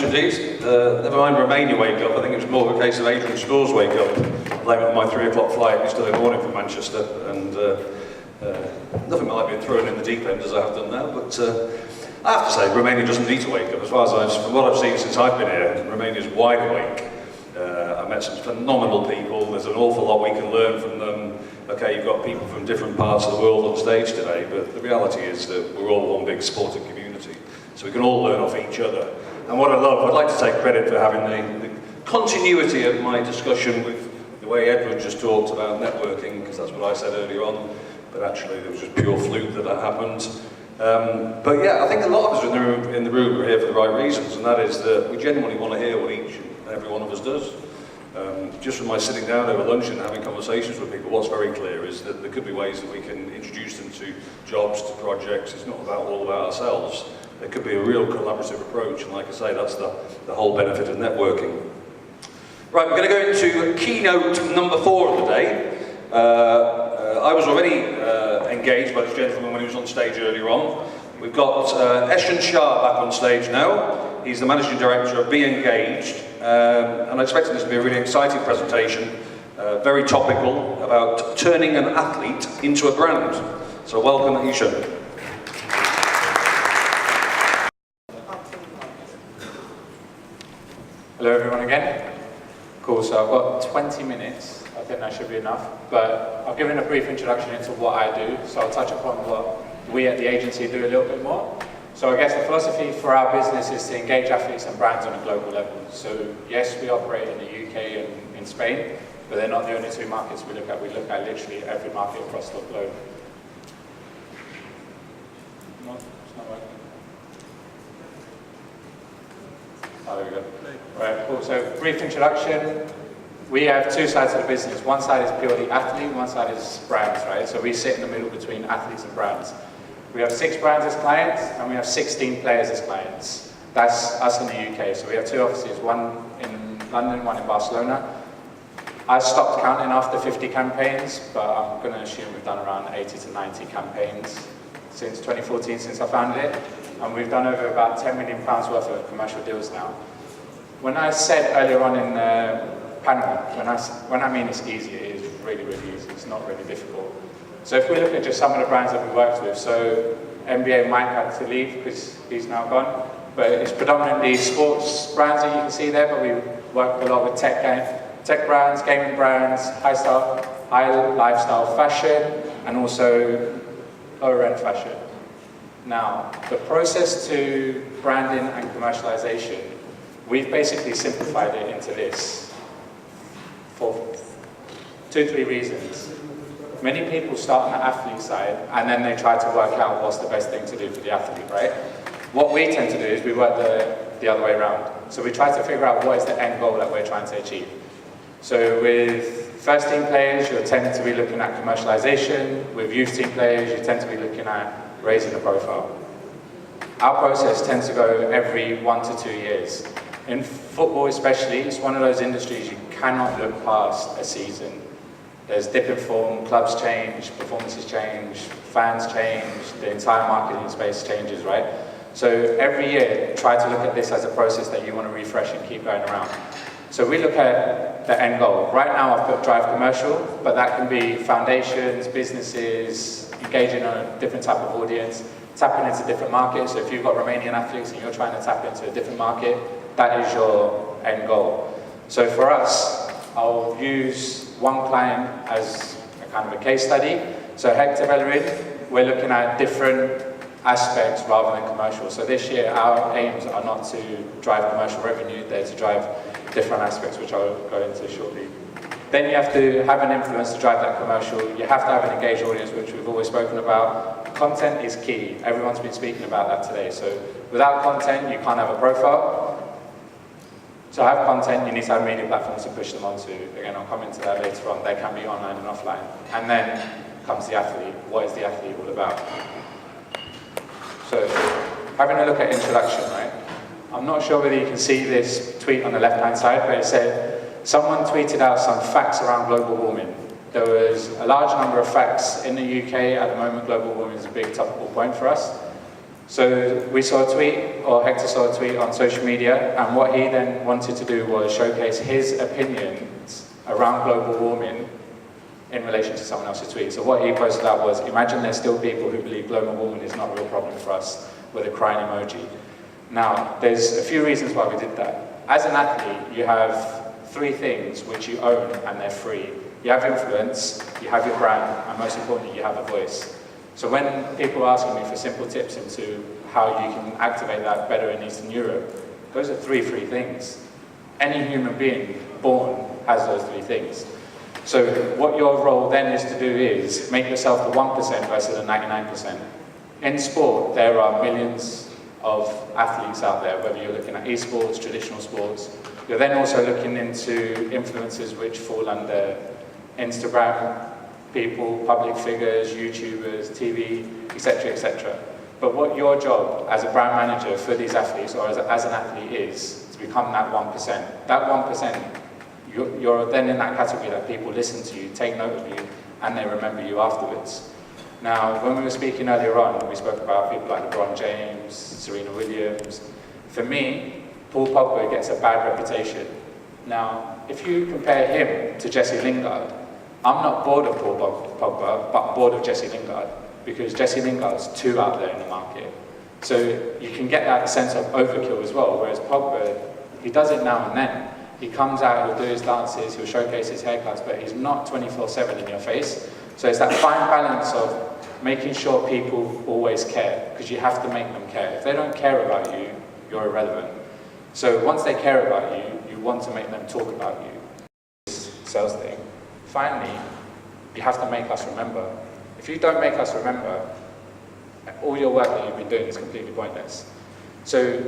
indeed. Never mind Romania wake up, I think it was more of a case of Adrian Storr's wake up. Blame it on my 3 o'clock flight, it's still in the morning from Manchester, and nothing like being thrown in the deep end as I have done now, but I have to say, Romania doesn't need to wake up. As far as from what I've seen since I've been here, Romania's wide awake. I met some phenomenal people, there's an awful lot we can learn from them. Okay, you've got people from different parts of the world on stage today, but the reality is that we're all one big sporting community, so we can all learn off each other. And what I love, I'd like to take credit for having the continuity of my discussion with the way Edward just talked about networking, because that's what I said earlier on, but actually it was just pure fluke that happened. But yeah, I think a lot of us in the room are here for the right reasons, and that is that we genuinely want to hear what each and every one of us does. Just from my sitting down over lunch and having conversations with people, what's very clear is that there could be ways that we can introduce them to jobs, to projects. It's not all about ourselves. There could be a real collaborative approach, and like I say, that's the whole benefit of networking. Right, we're going to go into keynote number 4 of the day. I was already engaged by this gentleman when he was on stage earlier on. We've got Ehsen Shah back on stage now. He's the Managing Director of Be Engaged, and I expected this to be a really exciting presentation, very topical, about turning an athlete into a brand. So welcome, Ehsen. Hello everyone again. Cool, so I've got 20 minutes. I think that should be enough, but I've given a brief introduction into what I do, so I'll touch upon what we at the agency do a little bit more. So I guess the philosophy for our business is to engage athletes and brands on a global level. So yes, we operate in the UK and in Spain, but they're not the only 2 markets we look at. We look at literally every market across the globe. No, it's not working. Oh, there we go. Right, cool. So brief introduction. We have 2 sides of the business. One side is purely athlete, one side is brands, right? So we sit in the middle between athletes and brands. We have 6 brands as clients, and we have 16 players as clients. That's us in the UK. So we have 2 offices, one in London, one in Barcelona. I stopped counting after 50 campaigns, but I'm going to assume we've done around 80 to 90 campaigns since 2014, since I founded it. And we've done over about £10 million worth of commercial deals now. When I said earlier on in the panel, when I mean it's easy, it is really, really easy. It's not really difficult. So if we look at just some of the brands that we worked with, so NBA Mike had to leave because he's now gone, but it's predominantly sports brands that you can see there, but we work a lot with tech brands, gaming brands, high lifestyle fashion, and also lower end fashion. Now, the process to branding and commercialization, we've basically simplified it into this for 2-3 reasons. Many people start on the athlete side and then they try to work out what's the best thing to do for the athlete, right? What we tend to do is we work the other way around. So we try to figure out what is the end goal that we're trying to achieve. So with first team players, you'll tend to be looking at commercialization. With youth team players, you tend to be looking at raising the profile. Our process tends to go every 1 to 2 years. In football especially, it's one of those industries you cannot look past a season. There's dip in form, clubs change, performances change, fans change, the entire marketing space changes, right? So every year, try to look at this as a process that you want to refresh and keep going around. So we look at the end goal. Right now I've put drive commercial, but that can be foundations, businesses, engaging on a different type of audience, tapping into different markets. So if you've got Romanian athletes and you're trying to tap into a different market, that is your end goal. So for us, I'll use one client as a kind of a case study. So Hector Bellerin, we're looking at different aspects rather than commercial. So this year our aims are not to drive commercial revenue, they're to drive different aspects, which I'll go into shortly. Then you have to have an influence to drive that commercial. You have to have an engaged audience, which we've always spoken about. Content is key. Everyone's been speaking about that today. So without content, you can't have a profile. To have content, you need to have media platforms to push them onto. Again, I'll come into that later on. They can be online and offline. And then comes the athlete. What is the athlete all about? So, having a look at introduction, right? I'm not sure whether you can see this tweet on the left-hand side, but it said, someone tweeted out some facts around global warming. There was a large number of facts in the UK. At the moment, global warming is a big topical point for us. So we saw a tweet, or Hector saw a tweet on social media, and what he then wanted to do was showcase his opinions around global warming in relation to someone else's tweet. So what he posted out was, imagine there's still people who believe global warming is not a real problem for us, with a crying emoji. Now, there's a few reasons why we did that. As an athlete, you have 3 things which you own and they're free. You have influence, you have your brand, and most importantly, you have a voice. So when people are asking me for simple tips into how you can activate that better in Eastern Europe, those are 3 free things. Any human being born has those 3 things. So what your role then is to do is make yourself the 1% versus the 99%. In sport, there are millions of athletes out there, whether you're looking at esports, traditional sports. You're then also looking into influencers which fall under Instagram people, public figures, YouTubers, TV, etc., etc. But what your job as a brand manager for these athletes, or as an athlete, is to become that 1%. That 1%, you're then in that category that people listen to you, take note of you, and they remember you afterwards. Now, when we were speaking earlier on, we spoke about people like LeBron James, Serena Williams. For me, Paul Pogba gets a bad reputation. Now, if you compare him to Jesse Lingard, I'm not bored of Paul Pogba, but I'm bored of Jesse Lingard, because Jesse Lingard's too out there in the market. So you can get that sense of overkill as well, whereas Pogba, he does it now and then. He comes out, he'll do his dances, he'll showcase his haircuts, but he's not 24/7 in your face. So it's that fine balance of making sure people always care, because you have to make them care. If they don't care about you, you're irrelevant. So once they care about you, you want to make them talk about you. This sales thing. Finally, you have to make us remember. If you don't make us remember, all your work that you've been doing is completely pointless. So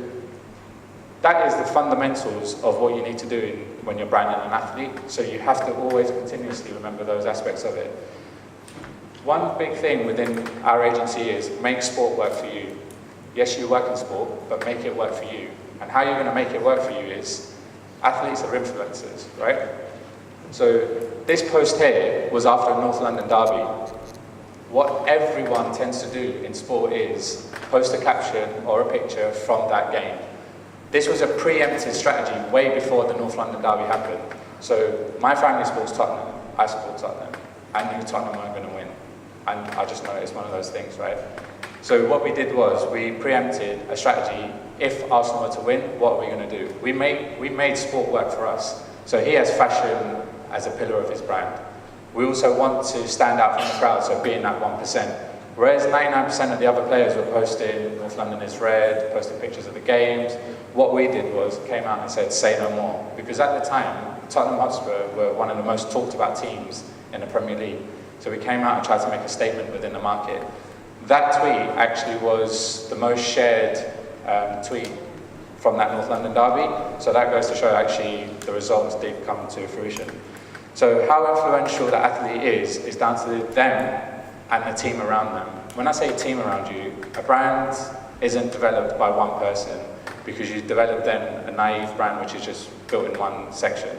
that is the fundamentals of what you need to do when you're branding an athlete. So you have to always continuously remember those aspects of it. One big thing within our agency is make sport work for you. Yes, you work in sport, but make it work for you. And how you're going to make it work for you is, athletes are influencers, right? So this post here was after a North London derby. What everyone tends to do in sport is post a caption or a picture from that game. This was a preempted strategy way before the North London derby happened. So my family supports Tottenham, I support Tottenham. I knew Tottenham weren't going to win. And I just know it's one of those things, right? So what we did was we preempted a strategy. If Arsenal were to win, what are we going to do? We made sport work for us. So he has fashion as a pillar of his brand. We also want to stand out from the crowd, so being that 1%. Whereas 99% of the other players were posting North London is red, posting pictures of the games, what we did was came out and said, say no more. Because at the time, Tottenham Hotspur were one of the most talked about teams in the Premier League. So we came out and tried to make a statement within the market. That tweet actually was the most shared tweet from that North London derby. So that goes to show actually the results did come to fruition. So how influential the athlete is down to them and the team around them. When I say team around you, a brand isn't developed by one person, because you develop then a naive brand which is just built in one section.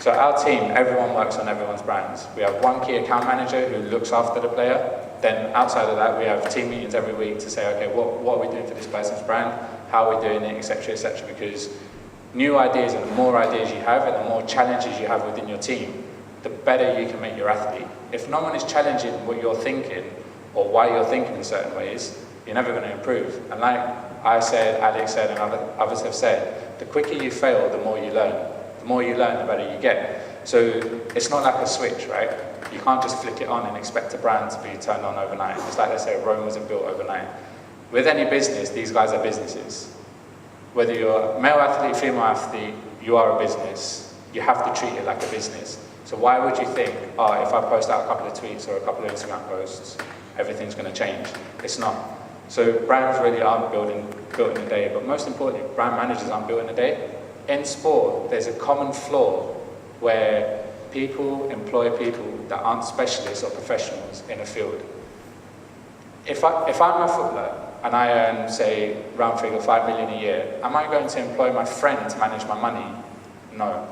So our team, everyone works on everyone's brands. We have one key account manager who looks after the player. Then outside of that, we have team meetings every week to say, okay, what are we doing for this person's brand? How are we doing it, etc., etc. Because new ideas, and the more ideas you have and the more challenges you have within your team, the better you can make your athlete. If no one is challenging what you're thinking or why you're thinking in certain ways, you're never going to improve. And like I said, Alex said, and others have said, the quicker you fail, the more you learn. The more you learn, the better you get. So it's not like a switch, right? You can't just flick it on and expect a brand to be turned on overnight. It's like they say, Rome wasn't built overnight. With any business, these guys are businesses. Whether you're a male athlete, female athlete, you are a business. You have to treat it like a business. So why would you think, oh, if I post out a couple of tweets or a couple of Instagram posts, everything's going to change? It's not. So brands really aren't built in a day, but most importantly, brand managers aren't built in a day. In sport, there's a common flaw where people employ people that aren't specialists or professionals in a field. If I'm a footballer and I earn, say, round figure 5 million a year, am I going to employ my friend to manage my money? No.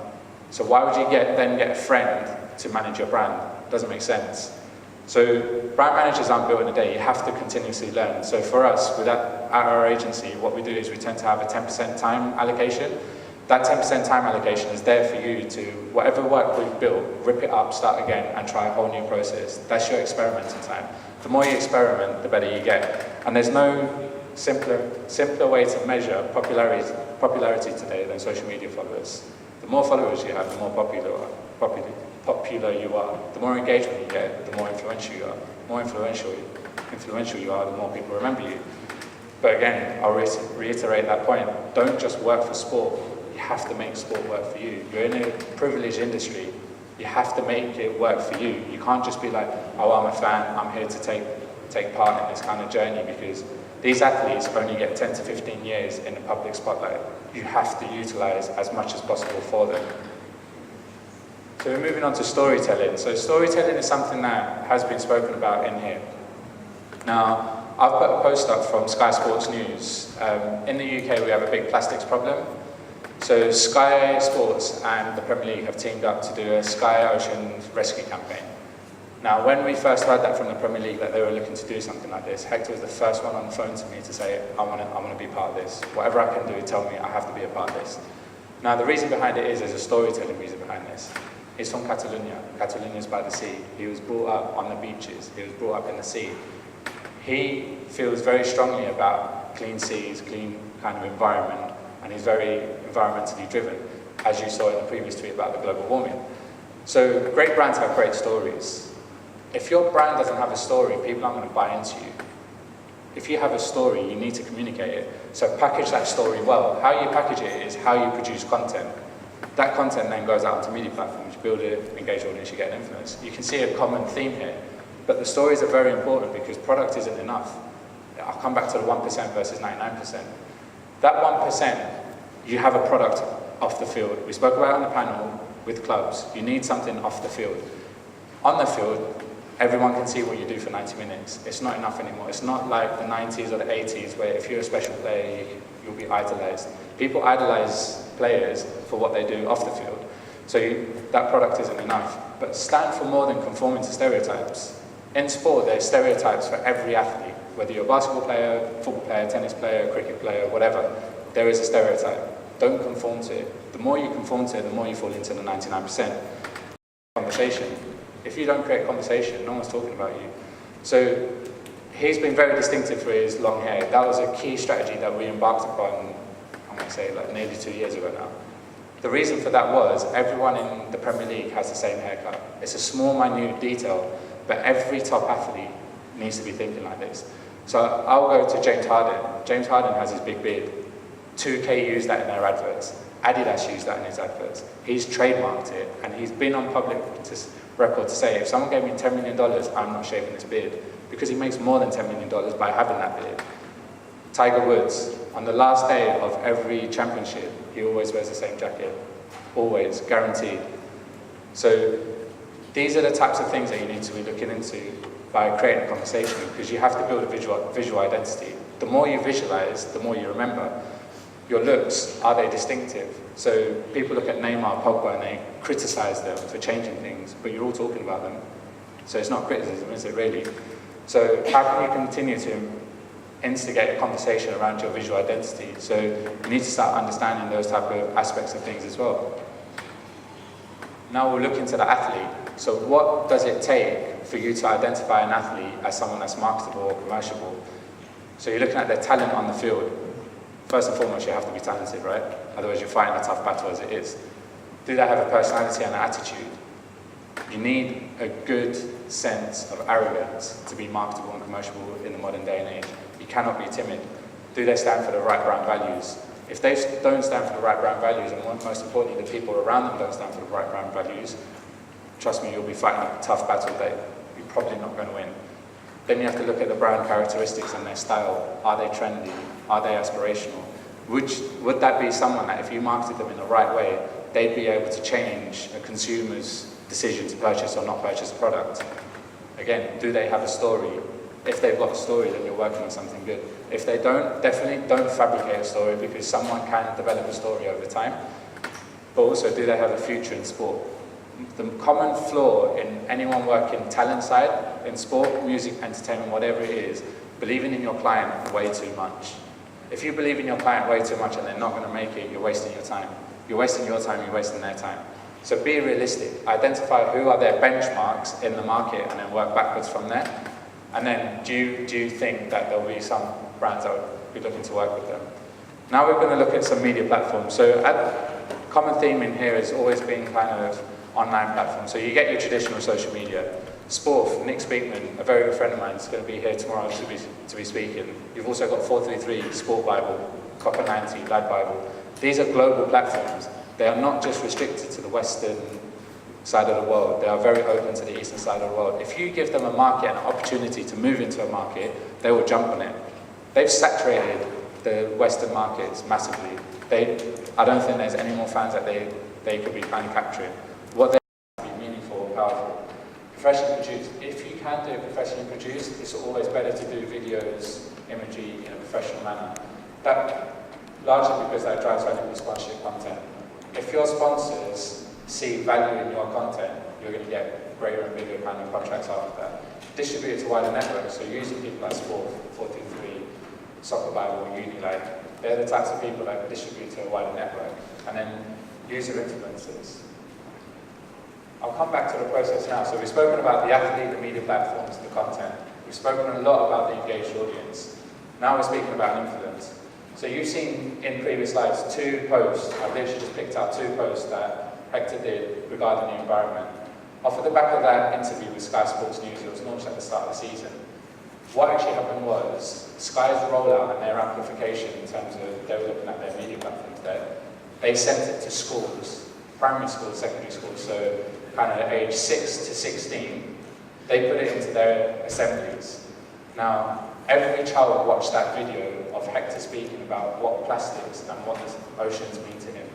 So why would you then get a friend to manage your brand? It doesn't make sense. So brand managers aren't built in a day, you have to continuously learn. So for us, at our agency, what we do is we tend to have a 10% time allocation. That 10% time allocation is there for you to, whatever work we've built, rip it up, start again, and try a whole new process. That's your experimenting time. The more you experiment, the better you get. And there's no simpler way to measure popularity today than social media followers. The more followers you have, the more popular you are. The more engagement you get, the more influential you are. The more influential you are, the more people remember you. But again, I'll reiterate that point. Don't just work for sport. You have to make sport work for you. You're in a privileged industry. You have to make it work for you. You can't just be like, oh, I'm a fan, I'm here to take part in this kind of journey, because these athletes only get 10 to 15 years in the public spotlight. You have to utilize as much as possible for them. So we're moving on to storytelling. So storytelling is something that has been spoken about in here. Now, I've put a post up from Sky Sports News. In the UK, we have a big plastics problem. So Sky Sports and the Premier League have teamed up to do a Sky Ocean rescue campaign. Now, when we first heard that from the Premier League, that they were looking to do something like this, Hector was the first one on the phone to me to say, I want to be part of this. Whatever I can do, tell me I have to be a part of this. Now, the reason behind it is there's a storytelling reason behind this. He's from Catalonia. Catalonia is by the sea. He was brought up on the beaches. He was brought up in the sea. He feels very strongly about clean seas, clean kind of environment, and he's very environmentally driven, as you saw in the previous tweet about the global warming. So great brands have great stories. If your brand doesn't have a story, people aren't going to buy into you. If you have a story, you need to communicate it. So package that story well. How you package it is how you produce content. That content then goes out onto media platforms, you build an engaged audience, you get an influence. You can see a common theme here, but the stories are very important because product isn't enough. I'll come back to the 1% versus 99%. That 1%, you have a product off the field. We spoke about it on the panel with clubs. You need something off the field. On the field, everyone can see what you do for 90 minutes. It's not enough anymore. It's not like the 90s or the 80s where if you're a special player, you'll be idolized. People idolize players for what they do off the field. So that product isn't enough. But stand for more than conforming to stereotypes. In sport, there's stereotypes for every athlete. Whether you're a basketball player, football player, tennis player, cricket player, whatever, there is a stereotype. Don't conform to it. The more you conform to it, the more you fall into the 99%. Conversation. If you don't create conversation, no one's talking about you. So he's been very distinctive for his long hair. That was a key strategy that we embarked upon, I'm going to say like nearly 2 years ago now. The reason for that was everyone in the Premier League has the same haircut. It's a small, minute detail, but every top athlete needs to be thinking like this. So I'll go to James Harden. James Harden has his big beard. 2K used that in their adverts. Adidas used that in his adverts. He's trademarked it, and he's been on public record to say, if someone gave me $10 million, I'm not shaving this beard, because he makes more than $10 million by having that beard. Tiger Woods, on the last day of every championship, he always wears the same jacket. Always, guaranteed. So these are the types of things that you need to be looking into by creating a conversation, because you have to build a visual identity. The more you visualize, the more you remember. Your looks, are they distinctive? So people look at Neymar, Pogba, and they criticize them for changing things, but you're all talking about them. So it's not criticism, is it really? So how can you continue to instigate a conversation around your visual identity? So you need to start understanding those type of aspects of things as well. Now we'll look into the athlete. So what does it take for you to identify an athlete as someone that's marketable or commerciable? So you're looking at their talent on the field. First and foremost, you have to be talented, right? Otherwise you're fighting a tough battle as it is. Do they have a personality and an attitude? You need a good sense of arrogance to be marketable and commercial in the modern day and age. You cannot be timid. Do they stand for the right brand values? If they don't stand for the right brand values, and most importantly, the people around them don't stand for the right brand values, trust me, you'll be fighting a tough battle that you're probably not going to win. Then you have to look at the brand characteristics and their style. Are they trendy? Are they aspirational? Would that be someone that if you marketed them in the right way, they'd be able to change a consumer's decision to purchase or not purchase a product? Again, do they have a story? If they've got a story, then you're working on something good. If they don't, definitely don't fabricate a story, because someone can develop a story over time. But also, do they have a future in sport? the common flaw in anyone working talent side, in sport, music, entertainment, whatever it is, believing in your client way too much. If you believe in your client way too much and they're not going to make it, you're wasting your time. You're wasting your time, you're wasting their time. So be realistic. Identify who are their benchmarks in the market and then work backwards from there. And then do you think that there'll be some brands that would be looking to work with them? Now we're going to look at some media platforms. So a common theme in here has always been kind of online platforms. So you get your traditional social media. Sport, Nick Speakman, a very good friend of mine, is going to be here tomorrow to be speaking. You've also got 433, Sport Bible, Copper 90, Lad Bible. These are global platforms. They are not just restricted to the Western side of the world. They are very open to the Eastern side of the world. If you give them a market and an opportunity to move into a market, they will jump on it. They've saturated the Western markets massively. I don't think there's any more fans that they could be kind of capturing. What they have to be meaningful and powerful. Professionally produced. If you can do it professionally produced, it's always better to do videos, imagery in a professional manner. That largely because that drives value with sponsorship content. If your sponsors see value in your content, you're going to get greater and bigger kind of contracts after that. Distribute it to wider networks, so using people like Sport, 423, Soccer Bible, Unilight, they're the types of people that distribute to a wider network. And then user influencers. I'll come back to the process now. So we've spoken about the athlete, the media platforms, the content. We've spoken a lot about the engaged audience. Now we're speaking about influence. So you've seen in previous slides 2 posts. I've literally just picked out 2 posts that Hector did regarding the environment. Off of the back of that interview with Sky Sports News, it was launched at the start of the season. What actually happened was Sky's rollout and their amplification in terms of they were looking at their media platforms there. They sent it to schools, primary schools, secondary schools, so kind of age 6 to 16. They put it into their assemblies. Now, every child watched that video of Hector speaking about what plastics and what the oceans mean to him.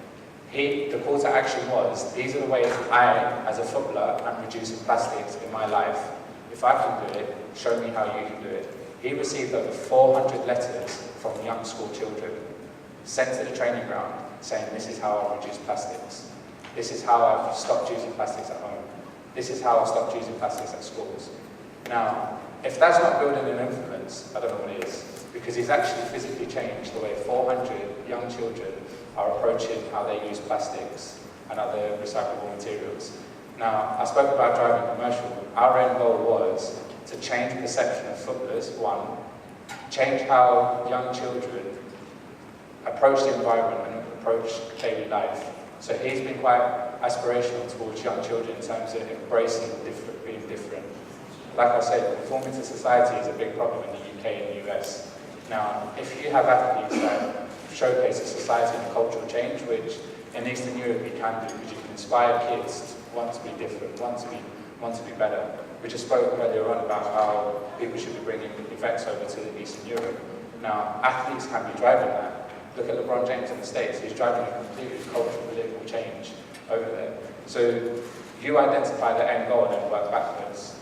The call to action was, these are the ways I, as a footballer, am reducing plastics in my life. If I can do it, show me how you can do it. He received over 400 letters from young school children sent to the training ground saying, this is how I reduce plastics. This is how I've stopped using plastics at home. This is how I've stopped using plastics at schools. Now, if that's not building an influence, I don't know what it is, because he's actually physically changed the way 400 young children are approaching how they use plastics and other recyclable materials. Now, I spoke about driving commercial. Our end goal was to change perception of footballers, one, change how young children approach the environment and approach daily life. So he's been quite aspirational towards young children in terms of embracing being different. Like I said, conforming to society is a big problem in the UK and the US. Now, if you have athletes that showcase a society and cultural change, which in Eastern Europe you can do, because you can inspire kids to want to be different, want to be better. We just spoke earlier on about how people should be bringing events over to Eastern Europe. Now, athletes can be driving that. Look at LeBron James in the States. He's driving a completely cultural, political change over there. So you identify the end goal and then work backwards.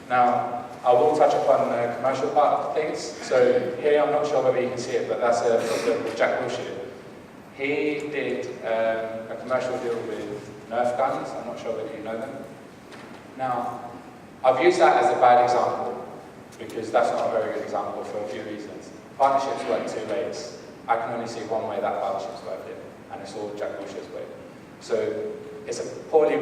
Now, I will touch upon the commercial part of things. So here, I'm not sure whether you can see it, but that's a footballer called Jack Wilshere. He did a commercial deal with Nerf guns. I'm not sure whether you know them. Now, I've used that as a bad example because that's not a very good example for a few reasons. Partnerships work 2 ways. I can only see one way that partnership's working, and it's all Jack Wilshere's way. So it's a poorly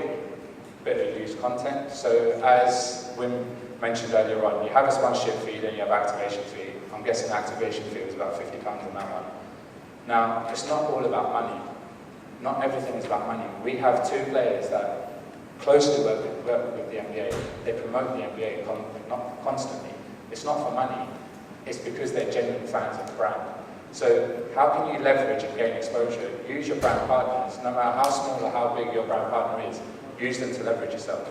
bit of used content. So as Wim mentioned earlier on, you have a sponsorship fee, then you have activation fee. I'm guessing the activation fee was about £50 on that one. Now, it's not all about money. Not everything is about money. We have 2 players that closely work with the NBA. They promote the NBA not constantly. It's not for money. It's because they're genuine fans of the brand. So how can you leverage and gain exposure? Use your brand partners, no matter how small or how big your brand partner is, use them to leverage yourself.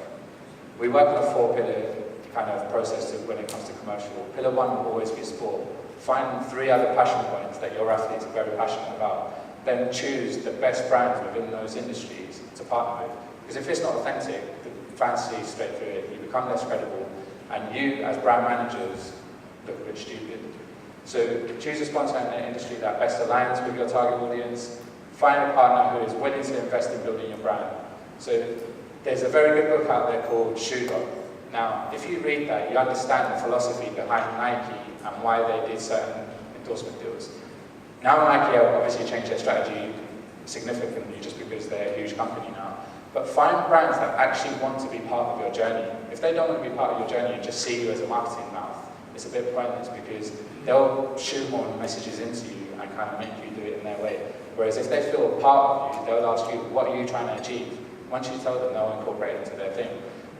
We work on a 4-pillar kind of process when it comes to commercial. Pillar 1 will always be sport. Find 3 other passion points that your athletes are very passionate about. Then choose the best brands within those industries to partner with. Because if it's not authentic, the fans see straight through it, you become less credible, and you as brand managers look a bit stupid. So choose a sponsor in the industry that best aligns with your target audience. Find a partner who is willing to invest in building your brand. So There's a very good book out there called Shoe Dog. Now, if you read that, you understand the philosophy behind Nike and why they did certain endorsement deals. Now Nike have obviously changed their strategy significantly just because they're a huge company now. But find brands that actually want to be part of your journey. If they don't want to be part of your journey and just see you as a marketing mouth, it's a bit pointless because they'll shoehorn messages into you and kind of make you do it in their way. Whereas if they feel a part of you, they'll ask you, what are you trying to achieve? Once you tell them, they'll incorporate it into their thing.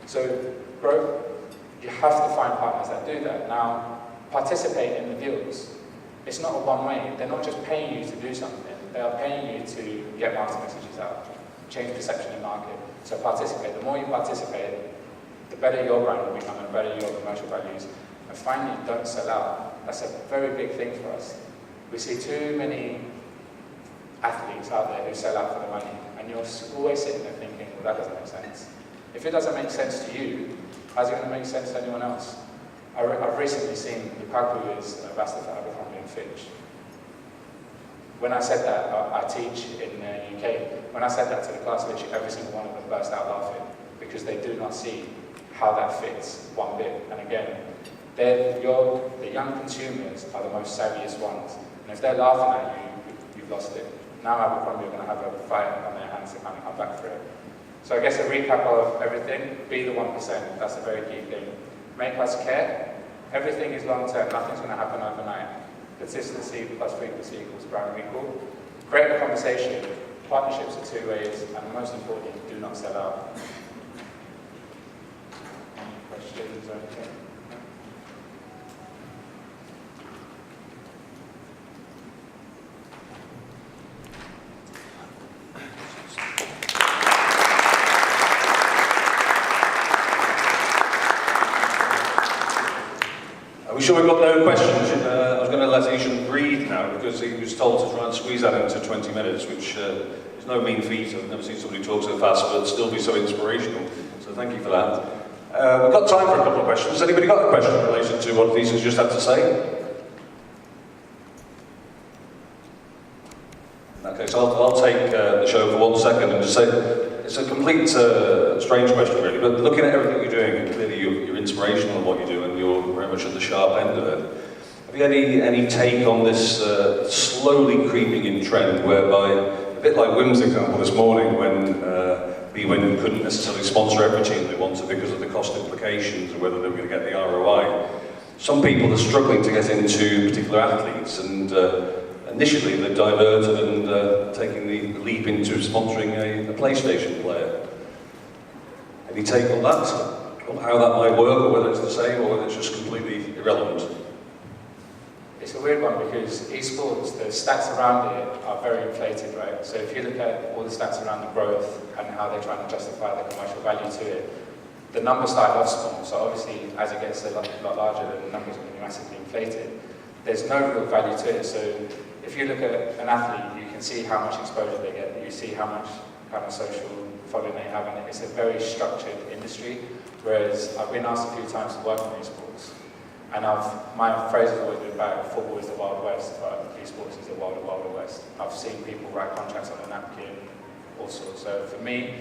So, bro, you have to find partners that do that. Now, participate in the deals. It's not a one-way. They're not just paying you to do something. They are paying you to get marketing messages out, change perception in market. So participate. The more you participate, the better your brand will become and the better your commercial values. And finally, don't sell out. That's a very big thing for us. We see too many athletes out there who sell out for the money. And you're always sitting there thinking, well, that doesn't make sense. If it doesn't make sense to you, how's it going to make sense to anyone else? I've recently seen Lukaku is an ambassador for Abercrombie and Fitch. When I said that, I teach in the UK. When I said that to the class, literally every single one of them burst out laughing because they do not see how that fits one bit. And again, the young consumers are the most savviest ones. And if they're laughing at you, you've lost it. Now Abercrombie are going to have a fight on their hands to kind of come back for it. So I guess a recap of everything, be the 1%, that's a very key thing. Make us care. Everything is long term, nothing's going to happen overnight. Consistency plus frequency equals brand recall. Create a conversation. Partnerships are two ways, and most importantly, do not sell out. Any questions or anything? Are we sure we've got no questions? I was going to let Ehsen breathe now because he was told to try and squeeze that into 20 minutes, which is no mean feat. I've never seen somebody talk so fast but still be so inspirational. So thank you for that. We've got time for a couple of questions. Has anybody got a question in relation to what Ehsen's just had to say? Okay, so I'll take the show for 1 second and just say it's a complete strange question really, but looking at everything you're doing, and clearly you're inspirational in what you do and you're very much at the sharp end of it. Have you any take on this slowly creeping in trend whereby, a bit like Wim's example this morning when BWin couldn't necessarily sponsor every team they wanted because of the cost implications and whether they were going to get the ROI. Some people are struggling to get into particular athletes and initially they've diverted and taken the leap into sponsoring a PlayStation player. Any take on that? Or how that might work, or whether it's the same, or whether it's just completely irrelevant? It's a weird one because esports, the stats around it are very inflated, right? So if you look at all the stats around the growth and how they're trying to justify the commercial value to it, the numbers start off small, so obviously as it gets a lot larger, the numbers are going to be massively inflated. There's no real value to it, so if you look at an athlete, you can see how much exposure they get, you see how much kind of social following they have, and it's a very structured industry, whereas I've been asked a few times to work on esports, and my phrase has always been about football is the Wild West, but esports is the Wild West. I've seen people write contracts on a napkin, all sorts. So for me,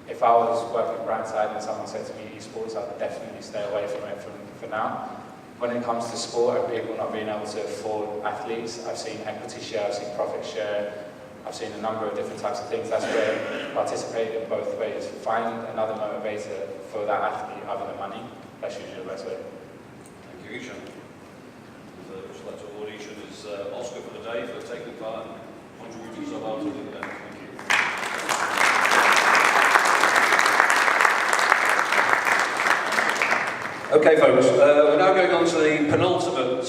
if I was working brand side and someone said to me esports, I'd definitely stay away from it for now. When it comes to sport and people not being able to afford athletes, I've seen equity share, I've seen profit share, I've seen a number of different types of things. That's where participate in both ways. Find another motivator for that athlete other than money. That's usually the best way. Thank you, Ehsen. Just like to award Ehsen his Oscar for the day for taking part and contributing so well to the event. Thank you. Okay, folks, we're now going on to the penultimate